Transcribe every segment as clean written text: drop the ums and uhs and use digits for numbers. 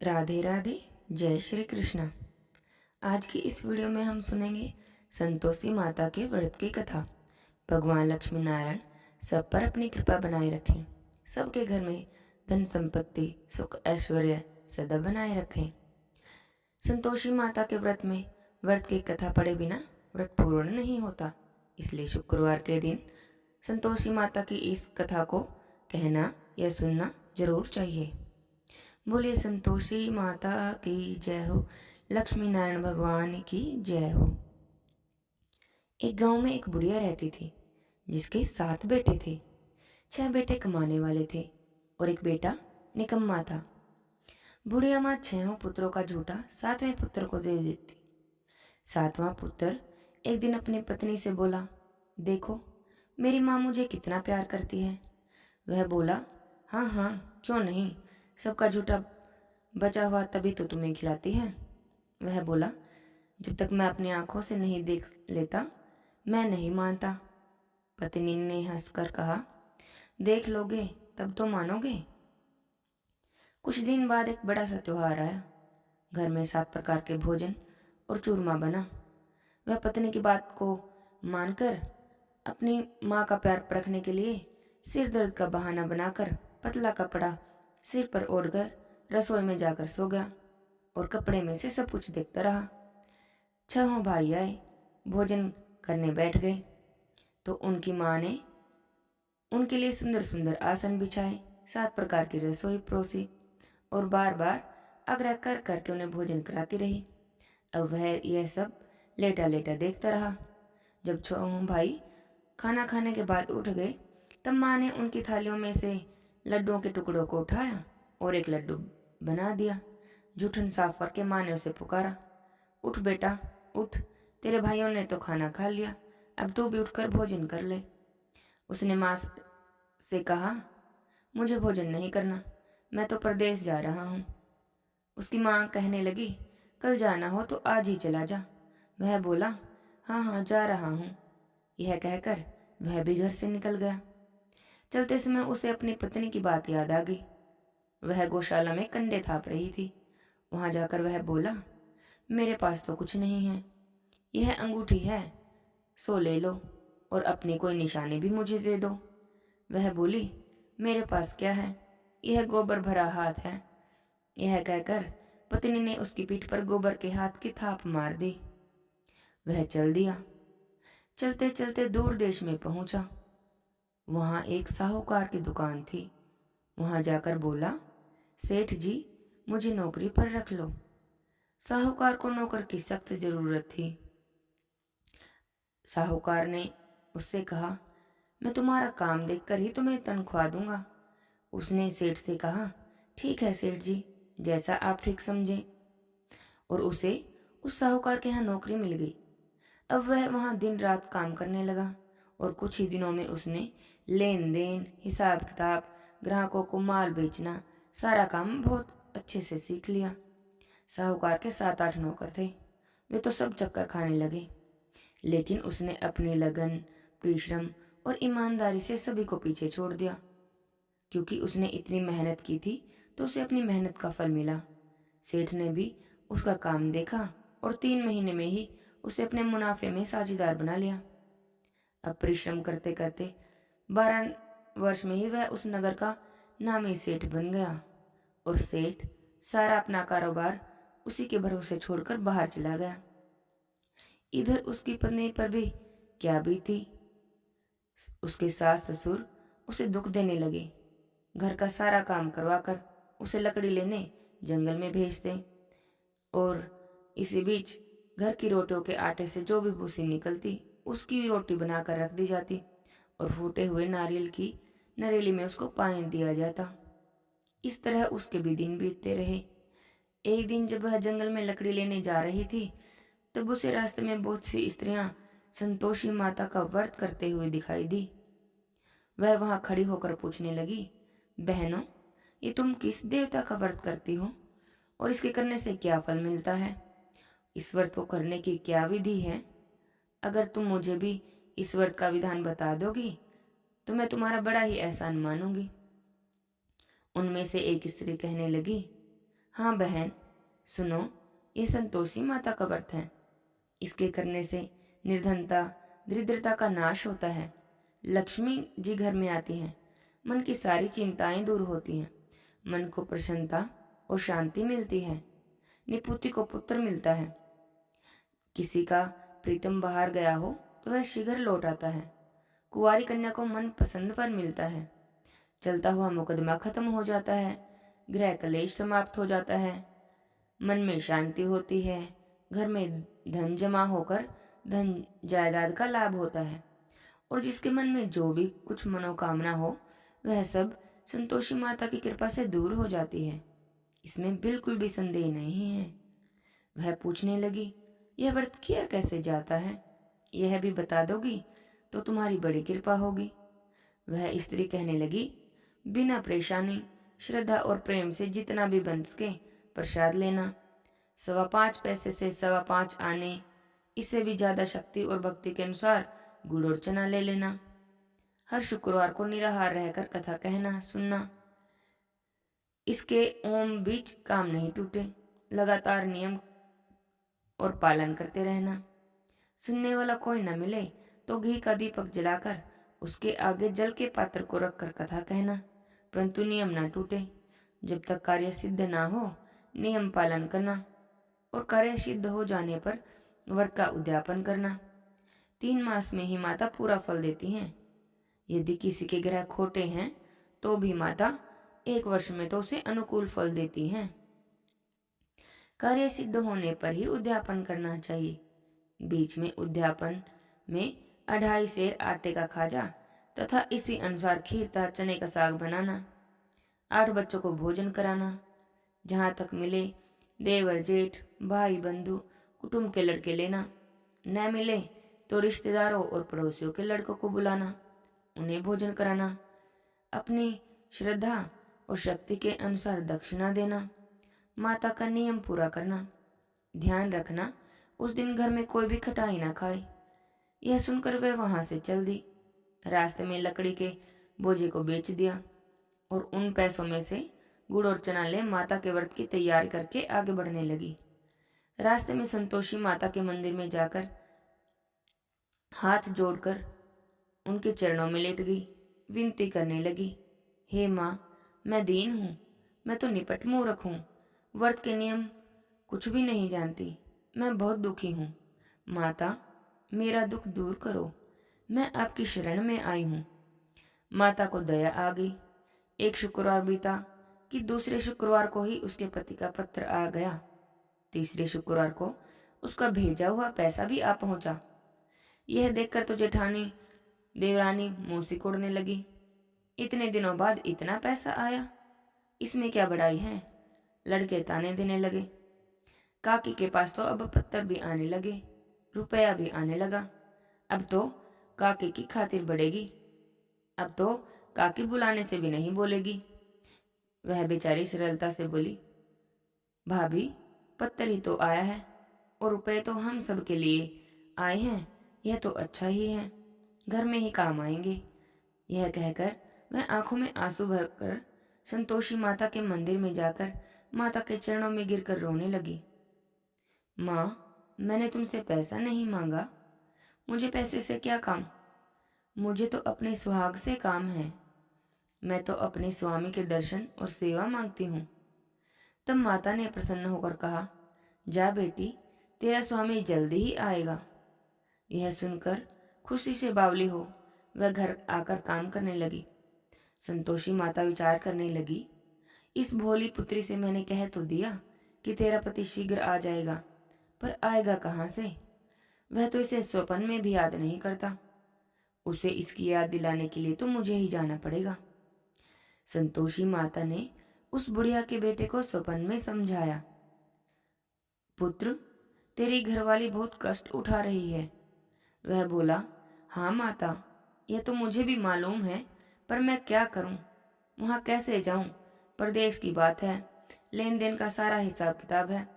राधे राधे। जय श्री कृष्ण। आज की इस वीडियो में हम सुनेंगे संतोषी माता के व्रत की कथा। भगवान लक्ष्मी नारायण सब पर अपनी कृपा बनाए रखें, सबके घर में धन संपत्ति सुख ऐश्वर्य सदा बनाए रखें। संतोषी माता के व्रत की कथा पढ़े बिना व्रत पूर्ण नहीं होता, इसलिए शुक्रवार के दिन संतोषी माता की इस कथा को कहना या सुनना जरूर चाहिए। बोलिए संतोषी माता की जय हो, लक्ष्मी नारायण भगवान की जय हो। एक गांव में एक बुढ़िया रहती थी जिसके 7 बेटे थे। 6 बेटे कमाने वाले थे और एक बेटा निकम्मा था। बुढ़िया माँ 6 पुत्रों का झूठा 7वें पुत्र को दे देती। 7वां पुत्र एक दिन अपनी पत्नी से बोला, देखो मेरी माँ मुझे कितना प्यार करती है। वह बोला, हाँ हाँ क्यों नहीं, सबका झूठा बचा हुआ तभी तो तुम्हें खिलाती है। वह बोला, जब तक मैं अपनी आंखों से नहीं देख लेता मैं नहीं मानता। पत्नी ने हंसकर कहा, देख लोगे तब तो मानोगे। कुछ दिन बाद एक बड़ा सा त्योहार आया। घर में 7 प्रकार के भोजन और चूरमा बना। वह पत्नी की बात को मानकर अपनी माँ का प्यार परखने के लिए सिर दर्द का बहाना बनाकर पतला कपड़ा सिर पर ओढ़कर रसोई में जाकर सो गया और कपड़े में से सब कुछ देखता रहा। 6 भाई आए, भोजन करने बैठ गए तो उनकी माँ ने उनके लिए सुंदर सुंदर आसन बिछाए, 7 प्रकार की रसोई परोसी और बार बार आग्रह कर करके उन्हें भोजन कराती रही। अब वह यह सब लेटा लेटा देखता रहा। जब 6 भाई खाना खाने के बाद उठ गए तब माँ ने उनकी थालियों में से लड्डुओं के टुकड़ों को उठाया और एक लड्डू बना दिया। जूठन साफ करके माँ ने उसे पुकारा, उठ बेटा उठ, तेरे भाइयों ने तो खाना खा लिया, अब तू भी उठकर भोजन कर ले। उसने माँ से कहा, मुझे भोजन नहीं करना, मैं तो परदेश जा रहा हूँ। उसकी माँ कहने लगी, कल जाना हो तो आज ही चला जा। वह बोला, हाँ हाँ जा रहा हूँ। यह कहकर वह भी घर से निकल गया। चलते समय उसे अपनी पत्नी की बात याद आ गई। वह गौशाला में कंडे थाप रही थी। वहां जाकर वह बोला, मेरे पास तो कुछ नहीं है, यह अंगूठी है, सो ले लो और अपनी कोई निशानी भी मुझे दे दो। वह बोली, मेरे पास क्या है, यह गोबर भरा हाथ है। यह कहकर पत्नी ने उसकी पीठ पर गोबर के हाथ की थाप मार दी। वह चल दिया। चलते चलते दूर देश में पहुंचा। वहां एक साहूकार की दुकान थी। वहां जाकर बोला, सेठ जी मुझे नौकरी पर रख लो। साहूकार को नौकर की सख्त जरूरत थी। साहूकार ने उससे कहा, मैं तुम्हारा काम देखकर ही तुम्हें तनख्वाह दूंगा। उसने सेठ से कहा, ठीक है सेठ जी, जैसा आप ठीक समझें। और उसे उस साहूकार के यहाँ नौकरी मिल गई। अब वह वहां दिन रात काम करने लगा और कुछ ही दिनों में उसने लेन देन हिसाब किताब ग्राहकों को माल बेचना सारा काम बहुत अच्छे से सीख लिया। साहूकार के 7-8 नौकर थे, वे तो सब चक्कर खाने लगे, लेकिन उसने अपनी लगन परिश्रम और ईमानदारी से सभी को पीछे छोड़ दिया। क्योंकि उसने इतनी मेहनत की थी तो उसे अपनी मेहनत का फल मिला। सेठ ने भी उसका काम देखा और 3 महीने में ही उसे अपने मुनाफे में साझेदार बना लिया। अब परिश्रम करते करते 12 वर्ष में ही वह उस नगर का नामी सेठ बन गया और सेठ सारा अपना कारोबार उसी के भरोसे छोड़कर बाहर चला गया। इधर उसकी पत्नी पर भी क्या बीती। उसके सास ससुर उसे दुख देने लगे। घर का सारा काम करवाकर उसे लकड़ी लेने जंगल में भेजते और इसी बीच घर की रोटियों के आटे से जो भी भूसी निकलती उसकी भी रोटी बनाकर रख दी जाती और फूटे हुए नारियल की नरेली में उसको पानी दिया जाता। इस तरह उसके भी दिन बीतते रहे। एक दिन जब वह जंगल में लकड़ी लेने जा रही थी तब उसे रास्ते में बहुत सी स्त्रियां संतोषी माता का व्रत करते हुए दिखाई दी। वह वहां खड़ी होकर पूछने लगी, बहनों ये तुम किस देवता का व्रत करती हो और इसके करने से क्या फल मिलता है? इस व्रत को करने की क्या विधि है? अगर तुम मुझे भी इस व्रत का विधान बता दोगी तो मैं तुम्हारा बड़ा ही एहसान मानूंगी। उनमें से एक स्त्री कहने लगी, हाँ बहन, सुनो, ये संतोषी माता का व्रत है। इसके करने से निर्धनता, दरिद्रता का नाश होता है। लक्ष्मी जी घर में आती हैं, मन की सारी चिंताएं दूर होती हैं, मन को प्रसन्नता और शांति मिलती है, निपुति को पुत्र मिलता है। किसी का प्रीतम बाहर गया हो तो वह शीघ्र लौट आता है। कुंवारी कन्या को मन पसंद पर मिलता है। चलता हुआ मुकदमा खत्म हो जाता है। गृह कलेश समाप्त हो जाता है। मन में शांति होती है। घर में धन जमा होकर धन जायदाद का लाभ होता है। और जिसके मन में जो भी कुछ मनोकामना हो वह सब संतोषी माता की कृपा से दूर हो जाती है। इसमें बिल्कुल भी संदेह नहीं है। वह पूछने लगी, यह व्रत किया कैसे जाता है? यह भी बता दोगी तो तुम्हारी बड़ी कृपा होगी। वह स्त्री कहने लगी, बिना परेशानी, श्रद्धा और प्रेम से जितना भी बन सके प्रसाद लेना। 5.25 पैसे से 5.25 आने, इससे भी ज्यादा शक्ति और भक्ति के अनुसार गुड़ और चना ले लेना। हर शुक्रवार को निराहार रहकर कथा कहना सुनना। इसके ओम बीच काम नहीं टूटे। लगातार नियम और पालन करते रहना। सुनने वाला कोई न मिले तो घी का दीपक जलाकर उसके आगे जल के पात्र को रखकर कथा कहना, परंतु नियम ना टूटे। जब तक कार्य सिद्ध ना हो नियम पालन करना, और कार्य सिद्ध हो जाने पर व्रत का उद्यापन करना। 3 मास में ही माता पूरा फल देती हैं। यदि किसी के ग्रह खोटे हैं तो भी माता 1 वर्ष में तो उसे अनुकूल फल देती हैं। कार्य सिद्ध होने पर ही उद्यापन करना चाहिए। बीच में उद्यापन में 2.5 सेर आटे का खाजा तथा इसी अनुसार खीर तथा चने का साग बनाना। 8 बच्चों को भोजन कराना। जहाँ तक मिले देवर जेठ भाई बंधु कुटुंब के लड़के लेना। न मिले तो रिश्तेदारों और पड़ोसियों के लड़कों को बुलाना, उन्हें भोजन कराना। अपनी श्रद्धा और शक्ति के अनुसार दक्षिणा देना। माता का नियम पूरा करना। ध्यान रखना उस दिन घर में कोई भी खटाई ना खाए। यह सुनकर वह वहां से चल दी। रास्ते में लकड़ी के बोझे को बेच दिया और उन पैसों में से गुड़ और चना ले माता के व्रत की तैयारी करके आगे बढ़ने लगी। रास्ते में संतोषी माता के मंदिर में जाकर हाथ जोड़कर उनके चरणों में लेट गई। विनती करने लगी, हे माँ, मैं दीन हूँ, मैं तो निपट मूर्ख हूँ, व्रत के नियम कुछ भी नहीं जानती, मैं बहुत दुखी हूँ। माता, मेरा दुख दूर करो, मैं आपकी शरण में आई हूँ। माता को दया आ गई। एक शुक्रवार बीता कि दूसरे शुक्रवार को ही उसके पति का पत्र आ गया। तीसरे शुक्रवार को उसका भेजा हुआ पैसा भी आ पहुंचा। यह देखकर तो जेठानी देवरानी मुंह सिकोड़ने लगी। इतने दिनों बाद इतना पैसा आया, इसमें क्या बड़ाई है? लड़के ताने देने लगे। काकी के पास तो अब पत्थर भी आने लगे, रुपया भी आने लगा। अब तो काकी की खातिर बढ़ेगी। अब तो काकी बुलाने से भी नहीं बोलेगी। वह बेचारी सरलता से बोली, भाभी, पत्थर ही तो आया है और रुपए तो हम सब के लिए आए हैं, यह तो अच्छा ही है, घर में ही काम आएंगे। यह कहकर वह आंखों में आंसू भरकर संतोषी माता के मंदिर में जाकर माता के चरणों में गिरकर रोने लगी। माँ, मैंने तुमसे पैसा नहीं मांगा, मुझे पैसे से क्या काम? मुझे तो अपने सुहाग से काम है। मैं तो अपने स्वामी के दर्शन और सेवा मांगती हूँ। तब माता ने प्रसन्न होकर कहा, जा बेटी, तेरा स्वामी जल्दी ही आएगा। यह सुनकर खुशी से बावली हो वह घर आकर काम करने लगी। संतोषी माता विचार करने लगी, इस भोली पुत्री से मैंने कह तो दिया कि तेरा पति शीघ्र आ जाएगा, पर आएगा कहाँ से? वह तो इसे स्वप्न में भी याद नहीं करता। उसे इसकी याद दिलाने के लिए तो मुझे ही जाना पड़ेगा। संतोषी माता ने उस बुढ़िया के बेटे को स्वप्न में समझाया, पुत्र, तेरी घरवाली बहुत कष्ट उठा रही है। वह बोला, हाँ माता, यह तो मुझे भी मालूम है, पर मैं क्या करूं? वहां कैसे जाऊं? परदेश की बात है, लेन देन का सारा हिसाब किताब है,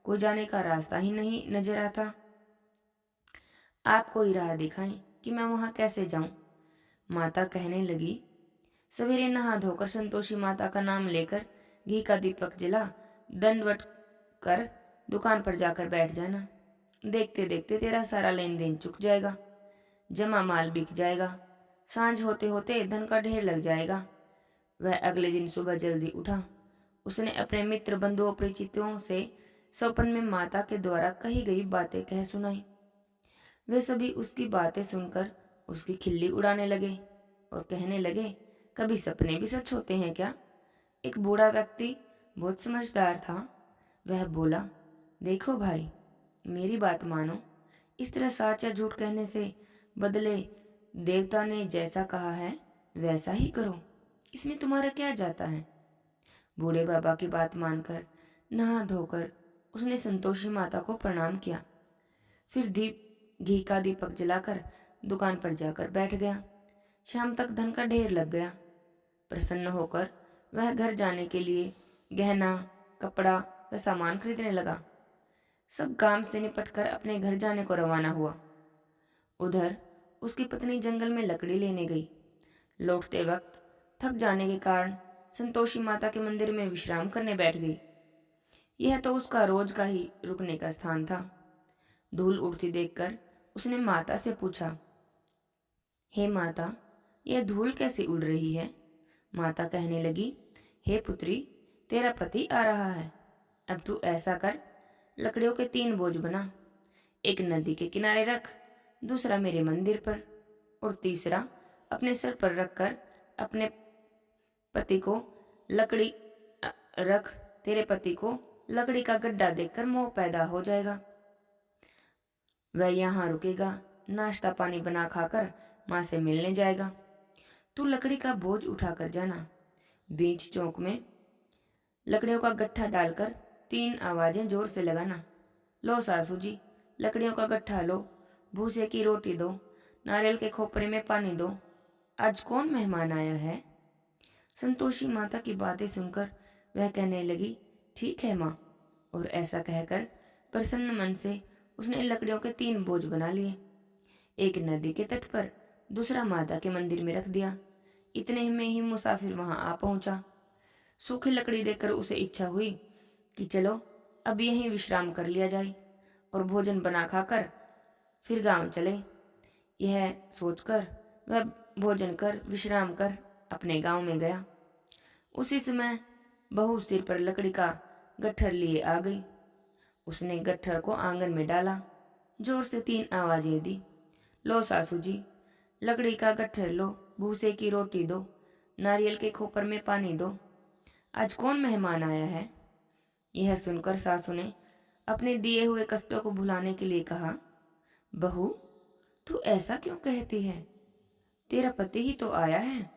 कोई जाने का रास्ता ही नहीं नजर आता। आप कोई राह दिखाएं कि मैं वहां कैसे जाऊं? माता कहने लगी, सवेरे नहा धोकर संतोषी माता का नाम लेकर घी का दीपक जला दंडवत कर दुकान पर जाकर बैठ जाना। देखते देखते तेरा सारा लेन देन चुक जाएगा, जमा माल बिक जाएगा, सांझ होते होते धन का ढेर लग जाएगा। वह अगले दिन सुबह जल्दी उठा। उसने अपने मित्र बंधुओं परिचितों से स्वप्न में माता के द्वारा कही गई बातें कह सुनाई। वे सभी उसकी बातें सुनकर उसकी खिल्ली उड़ाने लगे और कहने लगे, कभी सपने भी सच होते हैं क्या? एक बूढ़ा व्यक्ति बहुत समझदार था। वह बोला, देखो भाई, मेरी बात मानो। इस तरह सच या झूठ कहने से बदले देवता ने जैसा कहा है वैसा ही करो, इसमें तुम्हारा क्या जाता है? बूढ़े बाबा की बात मानकर नहा धोकर उसने संतोषी माता को प्रणाम किया। फिर घी का दीपक जलाकर दुकान पर जाकर बैठ गया। शाम तक धन का ढेर लग गया। प्रसन्न होकर वह घर जाने के लिए गहना, कपड़ा व सामान खरीदने लगा। सब काम से निपटकर अपने घर जाने को रवाना हुआ। उधर उसकी पत्नी जंगल में लकड़ी लेने गई। लौटते वक्त थक जाने के कारण संतोषी माता के मंदिर में विश्राम करने बैठ गई। यह तो उसका रोज का ही रुकने का स्थान था। धूल उड़ती देखकर उसने माता से पूछा, हे माता, यह धूल कैसे उड़ रही है? माता कहने लगी, हे पुत्री, तेरा पति आ रहा है। अब तू ऐसा कर, लकड़ियों के 3 बोझ बना। एक नदी के किनारे रख, दूसरा मेरे मंदिर पर और तीसरा अपने सर पर रखकर अपने पति को लकड़ी रख। तेरे पति को लकड़ी का गड्ढा देखकर मोह पैदा हो जाएगा। वह यहाँ रुकेगा, नाश्ता पानी बना खाकर माँ से मिलने जाएगा। तू लकड़ी का बोझ उठाकर जाना। बीच चौक में लकड़ियों का गट्ठा डालकर 3 आवाजें जोर से लगाना। लो सासू जी, लकड़ियों का गट्ठा लो, भूसे की रोटी दो, नारियल के खोपरे में पानी दो। आज कौन मेहमान आया है? संतोषी माता की बातें सुनकर वह कहने लगी, ठीक है माँ। और ऐसा कहकर प्रसन्न मन से उसने लकड़ियों के 3 बोझ बना लिए। एक नदी के तट पर, दूसरा माता के मंदिर में रख दिया। इतने में ही मुसाफिर वहां आ पहुंचा। सूखी लकड़ी देखकर उसे इच्छा हुई कि चलो अब यहीं विश्राम कर लिया जाए और भोजन बना खाकर फिर गांव चले। यह सोचकर वह भोजन कर विश्राम कर अपने गांव में गया। उसी समय बहू सिर पर लकड़ी का गट्ठर लिए आ गई। उसने गट्ठर को आंगन में डाला, जोर से 3 आवाजें दी, लो सासू जी, लकड़ी का गट्ठर लो, भूसे की रोटी दो, नारियल के खोपर में पानी दो। आज कौन मेहमान आया है? यह सुनकर सासू ने अपने दिए हुए कष्टों को भुलाने के लिए कहा, बहू, तू ऐसा क्यों कहती है? तेरा पति ही तो आया है।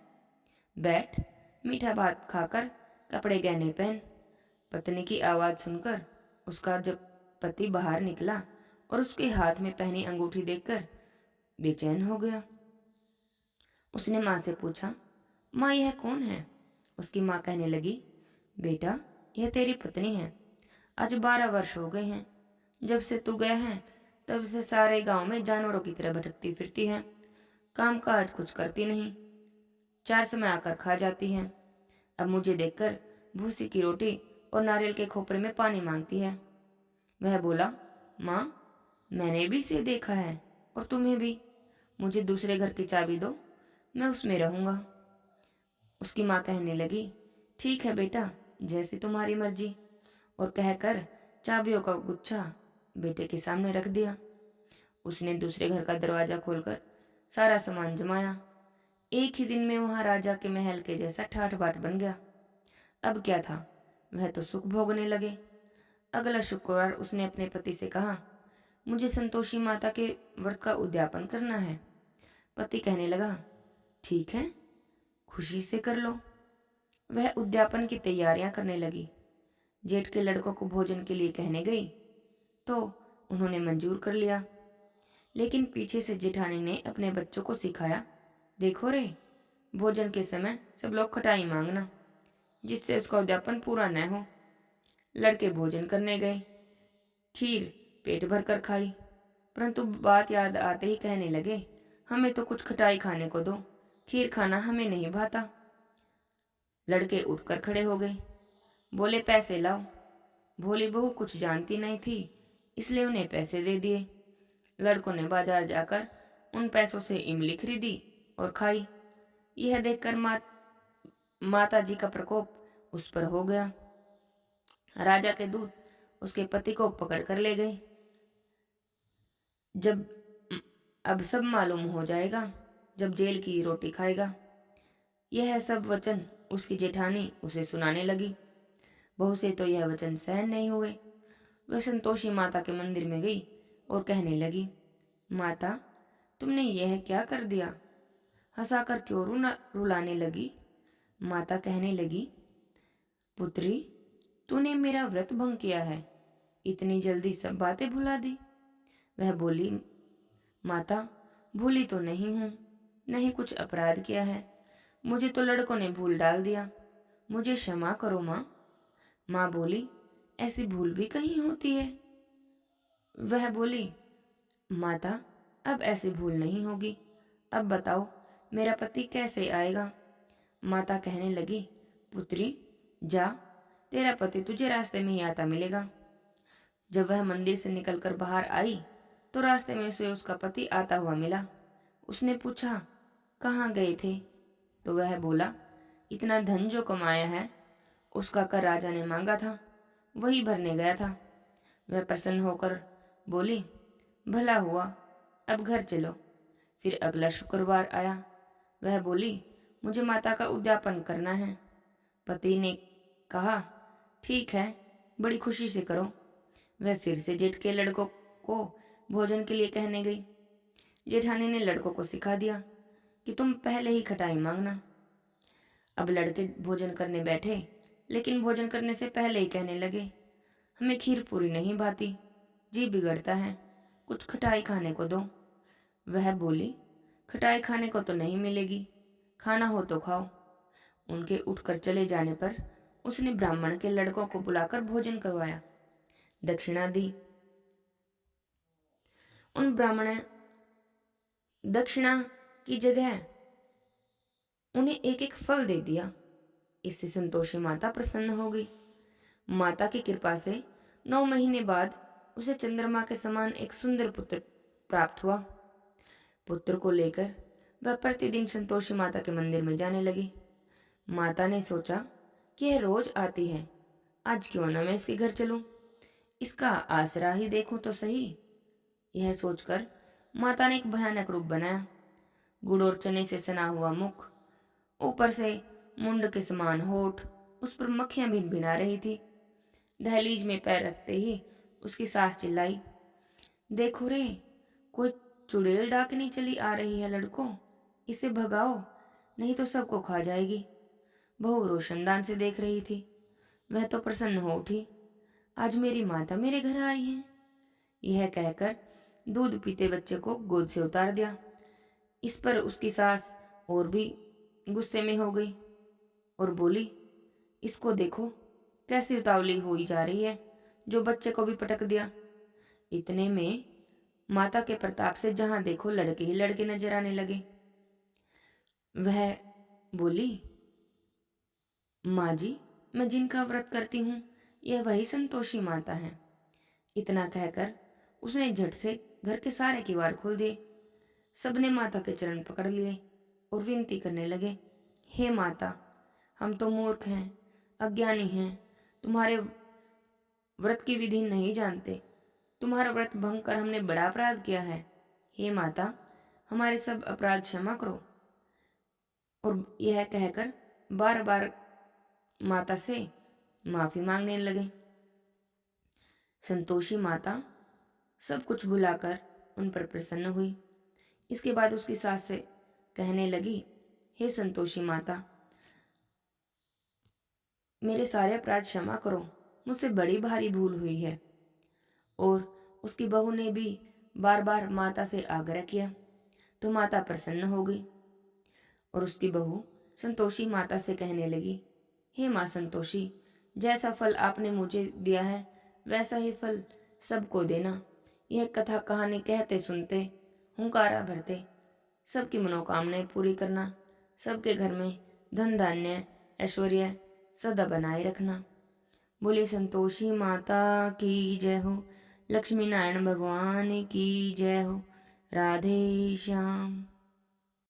बैठ, मीठा भात खाकर कपड़े गहने पहन। पत्नी की आवाज सुनकर उसका जब पति बाहर निकला और उसके हाथ में पहनी अंगूठी देखकर बेचैन हो गया। उसने माँ से पूछा, माँ यह कौन है? उसकी माँ कहने लगी, बेटा, यह तेरी पत्नी है। आज 12 वर्ष हो गए हैं। जब से तू गया है तब से सारे गांव में जानवरों की तरह भटकती फिरती है। काम काज कुछ करती नहीं, 4 समय आकर खा जाती है। अब मुझे देखकर भूसी की रोटी और नारियल के खोपरे में पानी मांगती है। वह बोला, माँ, मैंने भी इसे देखा है और तुम्हें भी। मुझे दूसरे घर की चाबी दो, मैं उसमें रहूंगा। उसकी माँ कहने लगी, ठीक है बेटा, जैसी तुम्हारी मर्जी। और कहकर चाबियों का गुच्छा बेटे के सामने रख दिया। उसने दूसरे घर का दरवाजा खोलकर सारा सामान जमाया। एक ही दिन में वहां राजा के महल के जैसा ठाठ बाट बन गया। अब क्या था, वह तो सुख भोगने लगे। अगला शुक्रवार उसने अपने पति से कहा, मुझे संतोषी माता के व्रत का उद्यापन करना है। पति कहने लगा, ठीक है, खुशी से कर लो। वह उद्यापन की तैयारियां करने लगी। जेठ के लड़कों को भोजन के लिए कहने गई तो उन्होंने मंजूर कर लिया। लेकिन पीछे से जेठानी ने अपने बच्चों को सिखाया, देखो रे, भोजन के समय सब लोग खटाई मांगना, जिससे उसका उद्यापन पूरा न हो। लड़के भोजन करने गए, खीर पेट भर कर खाई, परंतु बात याद आते ही कहने लगे, हमें तो कुछ खटाई खाने को दो, खीर खाना हमें नहीं भाता। लड़के उठकर खड़े हो गए, बोले, पैसे लाओ। भोली बहू कुछ जानती नहीं थी, इसलिए उन्हें पैसे दे दिए। लड़कों ने बाजार जाकर उन पैसों से इमली खरीदी और खाई। यह देखकर माता जी का प्रकोप उस पर हो गया। राजा के दूत उसके पति को पकड़ कर ले गए। जब अब सब मालूम हो जाएगा, जब जेल की रोटी खाएगा। यह सब वचन उसकी जेठानी उसे सुनाने लगी। बहू से तो यह वचन सहन नहीं हुए। वह संतोषी माता के मंदिर में गई और कहने लगी, माता, तुमने यह क्या कर दिया? हंसाकर क्यों रुलाने लगी? माता कहने लगी, पुत्री, तूने मेरा व्रत भंग किया है, इतनी जल्दी सब बातें भुला दी। वह बोली, माता, भूली तो नहीं हूं, नहीं कुछ अपराध किया है, मुझे तो लड़कों ने भूल डाल दिया, मुझे क्षमा करो माँ। माँ बोली, ऐसी भूल भी कहीं होती है? वह बोली, माता, अब ऐसी भूल नहीं होगी। अब बताओ, मेरा पति कैसे आएगा? माता कहने लगी, पुत्री, जा, तेरा पति तुझे रास्ते में ही आता मिलेगा। जब वह मंदिर से निकलकर बाहर आई तो रास्ते में उसे उसका पति आता हुआ मिला। उसने पूछा, कहाँ गए थे? तो वह बोला, इतना धन जो कमाया है उसका कर राजा ने मांगा था, वही भरने गया था। वह प्रसन्न होकर बोली, भला हुआ, अब घर चलो। फिर अगला शुक्रवार आया। वह बोली, मुझे माता का उद्यापन करना है। पति ने कहा, ठीक है, बड़ी खुशी से करो। वह फिर से जेठ के लड़कों को भोजन के लिए कहने गई। जेठानी ने लड़कों को सिखा दिया कि तुम पहले ही खटाई मांगना। अब लड़के भोजन करने बैठे, लेकिन भोजन करने से पहले ही कहने लगे, हमें खीर पूरी नहीं भाती, जी बिगड़ता है, कुछ खटाई खाने को दो। वह बोली, खटाई खाने को तो नहीं मिलेगी, खाना हो तो खाओ। उनके उठकर चले जाने पर उसने ब्राह्मण के लड़कों को बुलाकर भोजन करवाया, दक्षिणा दी। उन ब्राह्मण दक्षिणा की जगह उन्हें एक एक फल दे दिया। इससे संतोषी माता प्रसन्न हो गई। माता की कृपा से 9 महीने बाद उसे चंद्रमा के समान एक सुंदर पुत्र प्राप्त हुआ। पुत्र को लेकर वह प्रतिदिन संतोषी माता के मंदिर में जाने लगी। माता ने सोचा कि यह रोज आती है, आज क्यों न मैं इसके घर चलूं, इसका आसरा ही देखूं तो सही। यह सोचकर माता ने एक भयानक रूप बनाया। गुड़ और चने से सना हुआ मुख, ऊपर से मुंड के समान होठ, उस पर मक्खियां भिनभिना रही थी। दहलीज में पैर रखते ही उसकी सास चिल्लाई, देखो रे, कोई चुड़ैल डाकनी चली आ रही है लड़कों, इसे भगाओ, नहीं तो सबको खा जाएगी। बहू रोशनदान से देख रही थी। वह तो प्रसन्न हो उठी, आज मेरी माता मेरे घर आई है। यह कहकर दूध पीते बच्चे को गोद से उतार दिया। इस पर उसकी सास और भी गुस्से में हो गई और बोली, इसको देखो कैसी उतावली हुई जा रही है, जो बच्चे को भी पटक दिया। इतने में माता के प्रताप से जहां देखो लड़के ही लड़के नजर आने लगे। वह बोली, माँ जी, मैं जिनका व्रत करती हूँ यह वही संतोषी माता है। इतना कहकर उसने झट से घर के सारे किवाड़ खोल दिए। सबने माता के चरण पकड़ लिए और विनती करने लगे, हे माता, हम तो मूर्ख हैं, अज्ञानी हैं, तुम्हारे व्रत की विधि नहीं जानते, तुम्हारा व्रत भंग कर हमने बड़ा अपराध किया है। हे माता, हमारे सब अपराध क्षमा करो। और यह कहकर बार बार माता से माफी मांगने लगे। संतोषी माता सब कुछ भुलाकर उन पर प्रसन्न हुई। इसके बाद उसकी सास से कहने लगी, हे संतोषी माता, मेरे सारे अपराध क्षमा करो, मुझसे बड़ी भारी भूल हुई है। और उसकी बहू ने भी बार बार माता से आग्रह किया तो माता प्रसन्न हो गई और उसकी बहू संतोषी माता से कहने लगी, हे माँ संतोषी, जैसा फल आपने मुझे दिया है वैसा ही फल सबको देना। यह कथा कहानी कहते सुनते, हुंकारा भरते, सबकी मनोकामनाएं पूरी करना, सबके घर में धन धान्य ऐश्वर्य सदा बनाए रखना। बोले संतोषी माता की जय हो। लक्ष्मी नारायण भगवान की जय हो। राधे श्याम।